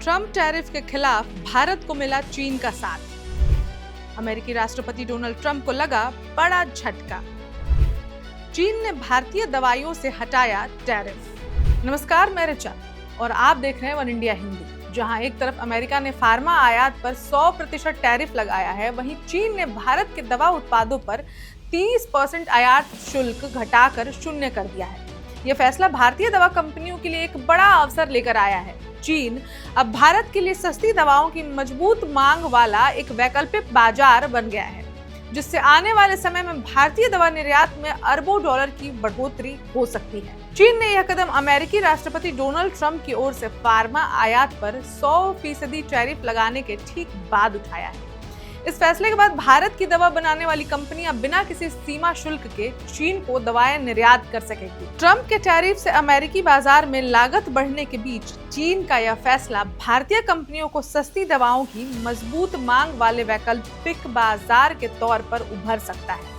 Trump tariff के खिलाफ भारत को मिला चीन का साथ। अमेरिकी राष्ट्रपति डोनाल्ड ट्रम्प को लगा बड़ा झटका। चीन ने भारतीय दवाइयों से हटाया टैरिफ। नमस्कार, मैं ऋचा और आप देख रहे हैं वन इंडिया हिंदी। जहां एक तरफ अमेरिका ने फार्मा आयात पर 100% टैरिफ लगाया है, वहीं चीन ने भारत के दवा उत्पादों पर 30% आयात शुल्क घटाकर शून्य कर दिया है। यह फैसला भारतीय दवा कंपनियों के लिए एक बड़ा अवसर लेकर आया है। चीन अब भारत के लिए सस्ती दवाओं की मजबूत मांग वाला एक वैकल्पिक बाजार बन गया है, जिससे आने वाले समय में भारतीय दवा निर्यात में अरबों डॉलर की बढ़ोतरी हो सकती है। चीन ने यह कदम अमेरिकी राष्ट्रपति डोनाल्ड ट्रम्प की ओर से फार्मा आयात पर 100% टैरिफ लगाने के ठीक बाद उठाया है। इस फैसले के बाद भारत की दवा बनाने वाली कंपनियां बिना किसी सीमा शुल्क के चीन को दवाएं निर्यात कर सकेगी। ट्रम्प के टैरिफ से अमेरिकी बाजार में लागत बढ़ने के बीच चीन का यह फैसला भारतीय कंपनियों को सस्ती दवाओं की मजबूत मांग वाले वैकल्पिक बाजार के तौर पर उभर सकता है।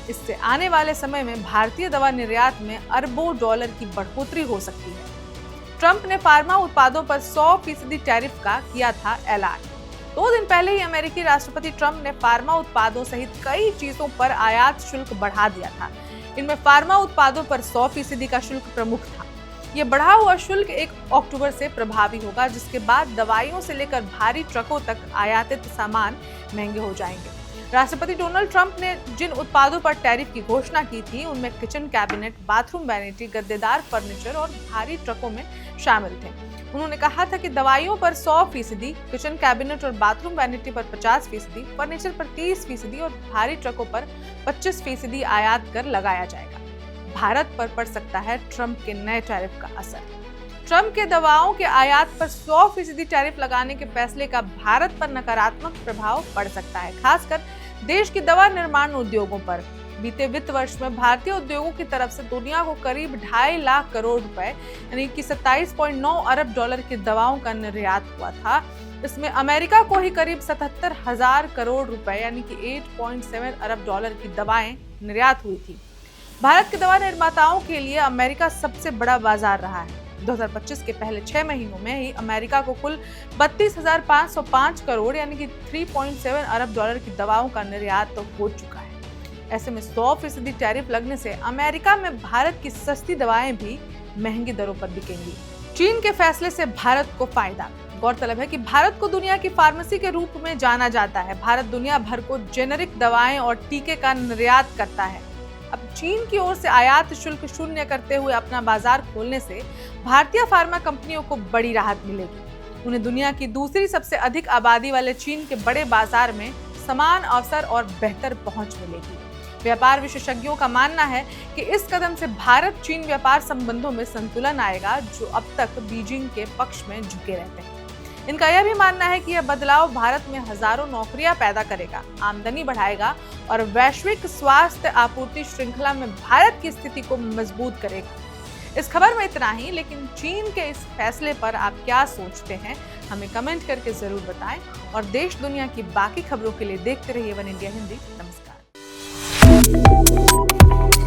इससे आने वाले समय में भारतीय दवा निर्यात में अरबों डॉलर की बढ़ोतरी हो सकती है। ट्रम्प ने फार्मा उत्पादों पर 100% टैरिफ का किया था ऐलान। 2 दिन पहले ही अमेरिकी राष्ट्रपति ट्रम्प ने फार्मा उत्पादों सहित कई चीजों पर आयात शुल्क बढ़ा दिया था। इनमें फार्मा उत्पादों पर 100% का शुल्क प्रमुख था। ये बढ़ा हुआ शुल्क 1 अक्टूबर से प्रभावी होगा, जिसके बाद दवाइयों से लेकर भारी ट्रकों तक आयातित सामान महंगे हो जाएंगे। राष्ट्रपति डोनाल्ड ट्रम्प ने जिन उत्पादों पर टैरिफ की घोषणा की थी, उनमें किचन कैबिनेट, बाथरूम वैनिटी, गद्देदार फर्नीचर और भारी ट्रकों में शामिल थे। उन्होंने कहा था कि दवाइयों पर 100%, किचन कैबिनेट और बाथरूम वैनिटी पर 50%, फर्नीचर पर 30% और भारी ट्रकों पर 25% आयात कर लगाया जाएगा। भारत पर पड़ सकता है ट्रम्प के नए टैरिफ का असर। ट्रम्प के दवाओं के आयात पर 100% टैरिफ लगाने के फैसले का भारत पर नकारात्मक प्रभाव पड़ सकता है, खासकर देश की दवा निर्माण उद्योगों पर। बीते वित्त वर्ष में भारतीय उद्योगों की तरफ से दुनिया को करीब 2.5 लाख करोड़ रुपए यानी कि 27.9 अरब डॉलर की दवाओं का निर्यात हुआ था। इसमें अमेरिका को ही करीब 77,000 करोड़ रुपए यानी कि 8.7 अरब डॉलर की दवाएं निर्यात हुई थी। भारत के दवा निर्माताओं के लिए अमेरिका सबसे बड़ा बाजार रहा है। 2025 के पहले 6 महीनों में ही अमेरिका को कुल 32,505 करोड़ यानी कि 3.7 अरब डॉलर की दवाओं का निर्यात तो हो चुका है। ऐसे में 100% टैरिफ लगने से अमेरिका में भारत की सस्ती दवाएं भी महंगी दरों पर बिकेंगी। चीन के फैसले से भारत को फायदा। गौरतलब है कि भारत को दुनिया की फार्मेसी के रूप में जाना जाता है। भारत दुनिया भर को जेनेरिक दवाएं और टीके का निर्यात करता है। अब चीन की ओर से आयात शुल्क शून्य करते हुए अपना बाजार खोलने से भारतीय फार्मा कंपनियों को बड़ी राहत मिलेगी। उन्हें दुनिया की दूसरी सबसे अधिक आबादी वाले चीन के बड़े बाजार में समान अवसर और बेहतर पहुंच मिलेगी। व्यापार विशेषज्ञों का मानना है कि इस कदम से भारत चीन व्यापार संबंधों में संतुलन आएगा, जो अब तक बीजिंग के पक्ष में झुके रहते हैं। इनका यह भी मानना है कि यह बदलाव भारत में हजारों नौकरियां पैदा करेगा, आमदनी बढ़ाएगा और वैश्विक स्वास्थ्य आपूर्ति श्रृंखला में भारत की स्थिति को मजबूत करेगा। इस खबर में इतना ही, लेकिन चीन के इस फैसले पर आप क्या सोचते हैं, हमें कमेंट करके जरूर बताएं और देश दुनिया की बाकी खबरों के लिए देखते रहिए वन इंडिया हिंदी। नमस्कार।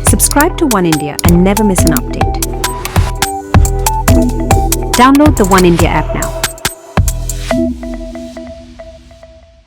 Subscribe to One India and never miss an update. Download the One India app now.